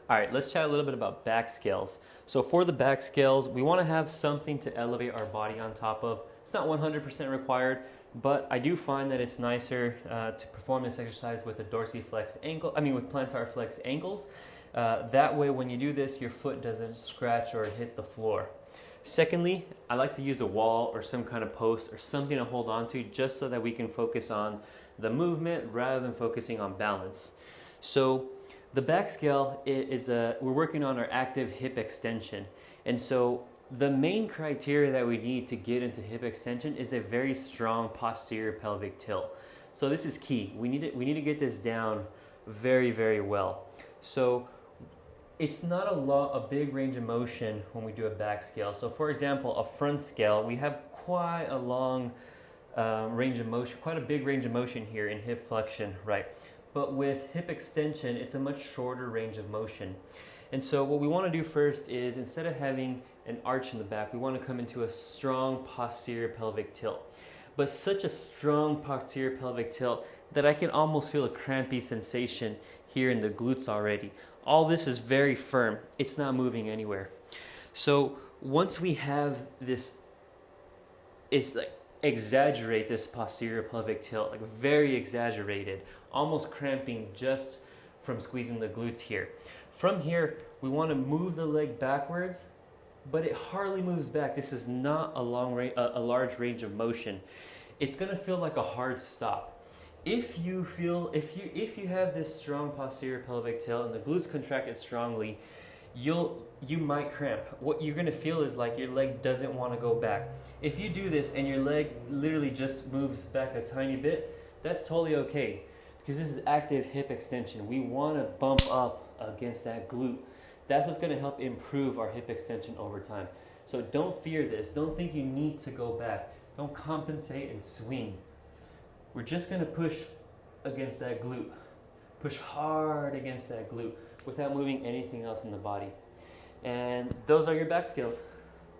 All right, let's chat a little bit about back scales. So for the back scales, we want to have something to elevate our body on top of. It's not 100% required, but I do find that it's nicer to perform this exercise with a dorsiflexed ankle, with plantar flexed ankles. That way when you do this, your foot doesn't scratch or hit the floor. Secondly, I like to use a wall or some kind of post or something to hold on to just so that we can focus on the movement rather than focusing on balance. So the back scale we're working on our active hip extension. And so the main criteria that we need to get into hip extension is a very strong posterior pelvic tilt. So this is key. We need to get this down very, very well. So it's not a big range of motion when we do a back scale. So for example, a front scale, we have quite a long range of motion, quite a big range of motion here in hip flexion, right? But with hip extension, it's a much shorter range of motion. And so what we want to do first is, instead of having an arch in the back, we want to come into a strong posterior pelvic tilt. But such a strong posterior pelvic tilt that I can almost feel a crampy sensation here in the glutes already. All this is very firm. It's not moving anywhere. So once we have this, it's like exaggerate this posterior pelvic tilt, like very exaggerated, almost cramping just from squeezing the glutes here. From here, we want to move the leg backwards, but it hardly moves back. This is not a large range of motion. It's going to feel like a hard stop. If you have this strong posterior pelvic tilt and the glutes contracted strongly, you might cramp. What you're going to feel is like your leg doesn't want to go back. If you do this and your leg literally just moves back a tiny bit, that's totally okay, because this is active hip extension. We want to bump up against that glute. That's what's going to help improve our hip extension over time. So don't fear this. Don't think you need to go back. Don't compensate and swing. We're just going to push against that glute. Push hard against that glute without moving anything else in the body. And those are your back scales.